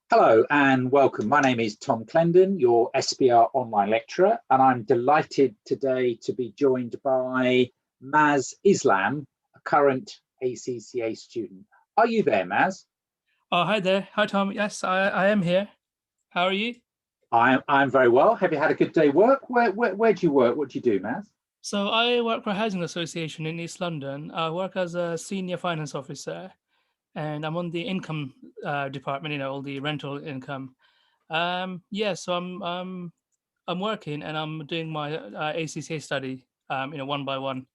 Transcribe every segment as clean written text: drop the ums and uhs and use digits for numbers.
Hello and welcome. My name is Tom Clendon, your SBR online lecturer, and I'm delighted today to be joined by Maz Islam, a current ACCA student. Are you there, Maz? Oh, hi there. Hi, Tom. Yes, I am here. How are you? I'm very well. Have you had a good day work? Where do you work? What do you do, Maz? So I work for a housing association in East London. I work as a senior finance officer, and I'm on the income department. All the rental income. Yeah, so I'm working and I'm doing my ACCA study. One by one.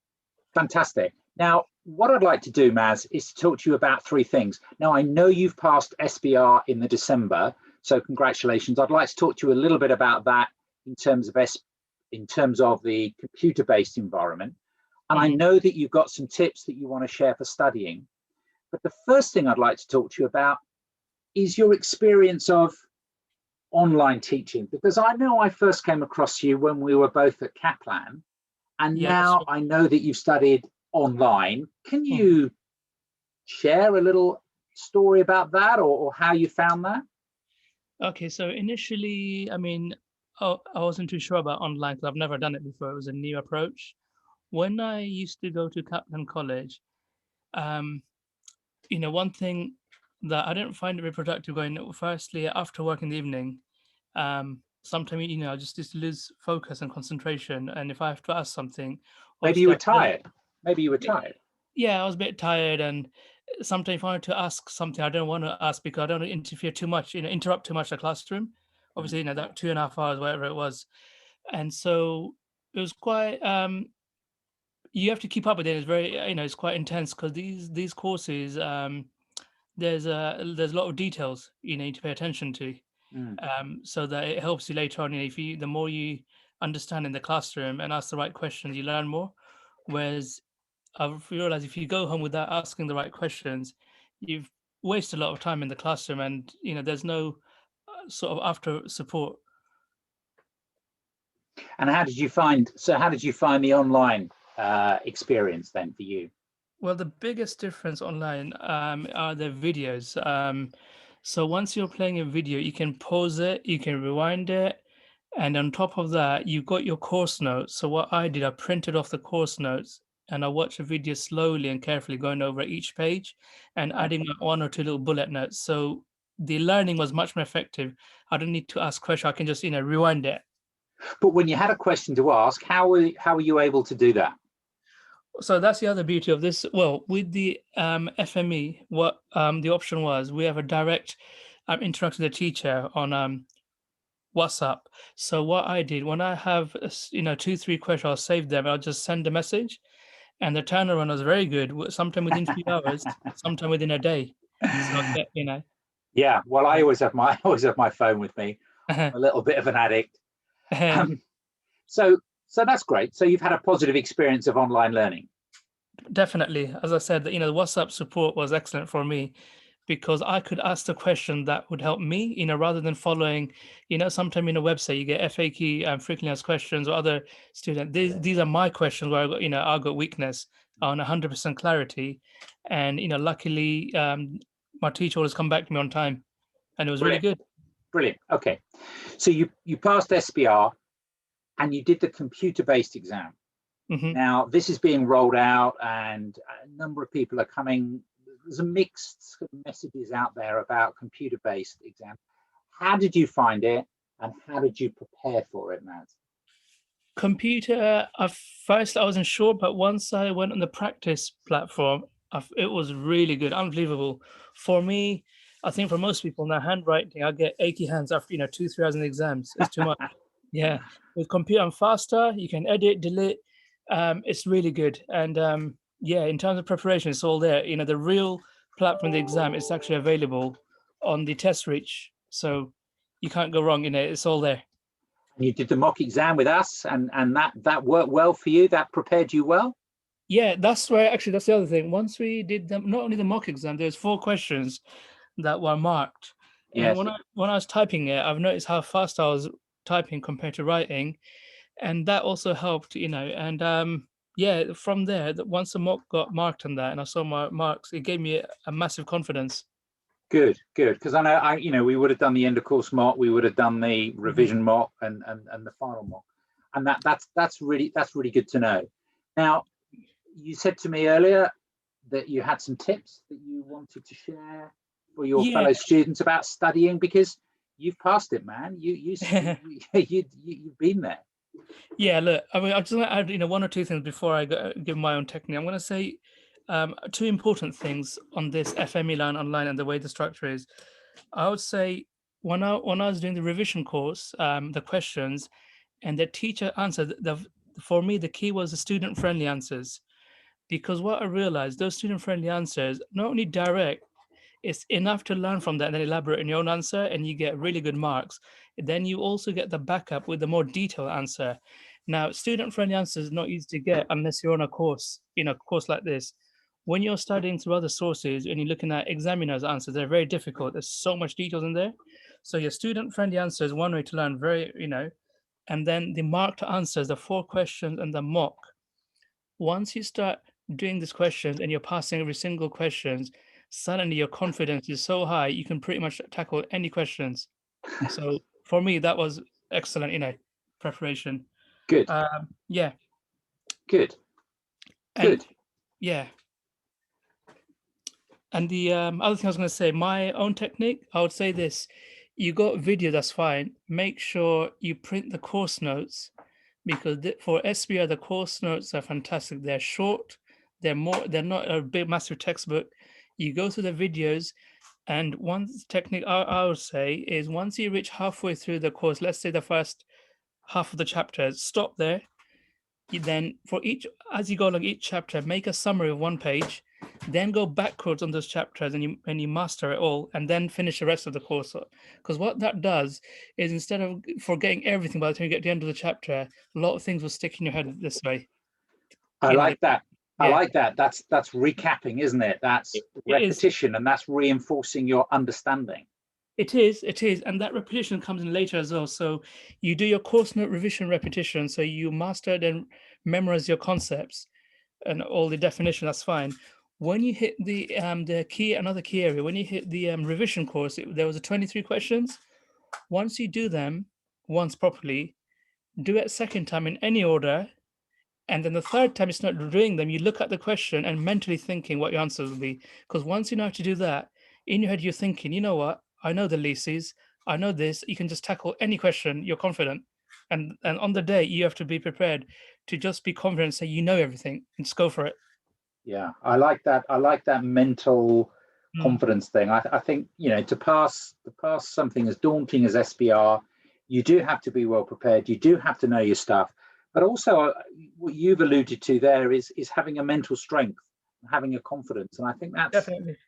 Fantastic. Now, what I'd like to do, Maz, is to talk to you about three things. Now, I know you've passed SBR in the December, so congratulations. I'd like to talk to you a little bit about that in terms of the computer-based environment. And I know that you've got some tips that you want to share for studying. But the first thing I'd like to talk to you about is your experience of online teaching, because I know I first came across you when we were both at Kaplan. And Yeah, now I know that you've studied online. Can you share a little story about that or how you found that? Okay, so initially, I wasn't too sure about online because I've never done it before. It was a new approach. When I used to go to Kaplan College, one thing that I didn't find it very productive going, firstly, after work in the evening, sometimes, I just lose focus and concentration. And if I have to ask something, Maybe you obviously, were tired. Maybe you were tired. yeah, I was a bit tired. And sometimes if I wanted to ask something, I don't want to ask because I don't want to interfere too much, interrupt too much the classroom. Obviously, that 2.5 hours, whatever it was. And so it was quite, you have to keep up with it. It's very, it's quite intense because these courses, there's a lot of details you need to pay attention to, so that it helps you later on. The more you understand in the classroom and ask the right questions, you learn more. Whereas I've realized if you go home without asking the right questions, you've wasted a lot of time in the classroom, and there's no sort of after support. And how did you find the online experience then for you? Well, the biggest difference online are the videos. So once you're playing a video, you can pause it, you can rewind it, and on top of that, you've got your course notes. So what I did, I printed off the course notes and I watched the video slowly and carefully going over each page and adding one or two little bullet notes. So the learning was much more effective. I don't need to ask questions. I can just, rewind it. But when you had a question to ask, how were you able to do that? So that's the other beauty of this. Well, with the FME, what the option was, we have a direct interaction with the teacher on WhatsApp. So what I did when I have 2-3 questions, I'll save them. I'll just send a message, and the turnaround was very good. Sometime within 3 hours, sometime within a day. So I get. Yeah, well, I always have my phone with me. I'm a little bit of an addict. So that's great. So you've had a positive experience of online learning. Definitely. As I said, the WhatsApp support was excellent for me because I could ask the question that would help me, rather than following, sometime in a website, you get FAQ and frequently asked questions or other students. These are my questions where I've got weakness on 100% clarity. And, luckily, my teacher always come back to me on time and it was really good. Brilliant. Okay. So you passed SBR and you did the computer-based exam. Now, this is being rolled out and a number of people are coming. There's a mixed messages out there about computer-based exams. How did you find it and how did you prepare for it, Maz? Computer, at first I wasn't sure, but once I went on the practice platform, it was really good, unbelievable. For me, I think for most people now, handwriting, I get achy hands after 2-3 hours in exams. It's too much. Yeah, with computer, I'm faster. You can edit, delete. It's really good, and yeah, in terms of preparation, it's all there. The real platform, the exam, is actually available on the test reach, so you can't go wrong. It's all there. You did the mock exam with us, and that worked well for you. That prepared you well. Yeah, that's the other thing. Once we did not only the mock exam, there's 4 questions that were marked. Yes. And when I was typing it, I've noticed how fast I was typing compared to writing, and that also helped. And yeah, from there, once the mock got marked on that, and I saw my marks, it gave me a massive confidence. Good, good. Because I know, we would have done the end of course mock, we would have done the revision mock, and the final mock, and that's really good to know. Now, you said to me earlier that you had some tips that you wanted to share for your fellow students about studying, because you've passed it, man. You've been there. Yeah, look, I mean, I just want to add, one or two things before I give my own technique. I'm going to say two important things on this FME line online and the way the structure is. I would say when I was doing the revision course, the questions and the teacher answered, for me, the key was the student-friendly answers. Because what I realized, those student-friendly answers, not only direct, it's enough to learn from that and then elaborate in your own answer, and you get really good marks. Then you also get the backup with the more detailed answer. Now, student-friendly answers is not easy to get unless you're on a course, course like this. When you're studying through other sources and you're looking at examiners' answers, they're very difficult. There's so much details in there. So your student-friendly answer is one way to learn and then the marked answers, the 4 questions and the mock. Once you start doing these questions and you're passing every single questions, suddenly your confidence is so high, you can pretty much tackle any questions. So for me, that was excellent, preparation. Good. Yeah. Good. Good. Yeah. And the other thing I was going to say, my own technique, I would say this: you got video, that's fine. Make sure you print the course notes, because for SBR, the course notes are fantastic. They're short. They're not a big, massive textbook. You go through the videos, and one technique I would say is once you reach halfway through the course, let's say the first half of the chapter, stop there. Then as you go along each chapter, make a summary of 1 page, then go backwards on those chapters and you master it all, and then finish the rest of the course. Because what that does is, instead of forgetting everything by the time you get to the end of the chapter, a lot of things will stick in your head this way. I like that. Yeah. I like that. That's recapping, isn't it? That's repetition, and that's reinforcing your understanding. It is, and that repetition comes in later as well. So you do your course note revision repetition, so you master and memorize your concepts and all the definition. That's fine. When you hit the key, another key area, when you hit the revision course, there was 23 questions. Once you do them once properly, do it second time in any order, and then the third time you start doing them, you look at the question and mentally thinking what your answers will be. Because once you know how to do that, in your head you're thinking, you know what? I know the leases, I know this. You can just tackle any question. You're confident, and on the day you have to be prepared to just be confident and say you know everything and just go for it. Yeah, I like that. I like that mental confidence thing. I think to pass something as daunting as SBR, you do have to be well prepared. You do have to know your stuff, but also what you've alluded to there is having a mental strength, having a confidence, and I think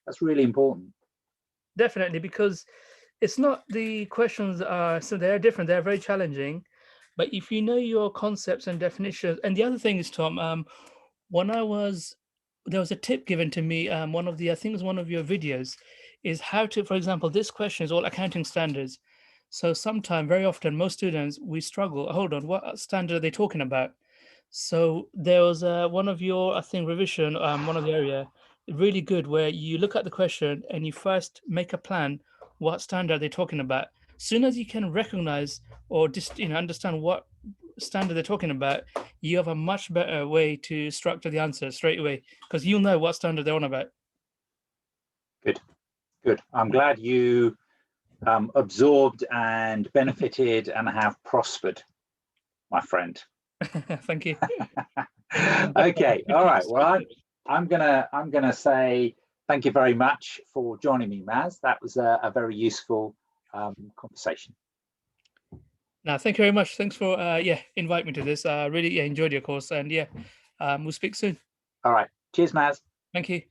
that's really important. Definitely, because it's not the questions are so they're different. They're very challenging, but if you know your concepts and definitions, and the other thing is, Tom, there was a tip given to me. I think it was one of your videos, is how to, for example, this question is all accounting standards. So very often, most students, we struggle. Hold on, what standard are they talking about? So there was one of your, I think, revision, one of the area, really good, where you look at the question and you first make a plan. What standard are they talking about? Soon as you can recognize or just understand what standard they're talking about, you have a much better way to structure the answer straight away, because you'll know what standard they're on about. Good. I'm glad you absorbed and benefited and have prospered, my friend. Thank you. Okay. All right. Well, I'm gonna say thank you very much for joining me, Maz. That was a very useful conversation. No, thank you very much. Thanks for inviting me to this. I really enjoyed your course, and we'll speak soon. All right. Cheers, Maz. Thank you.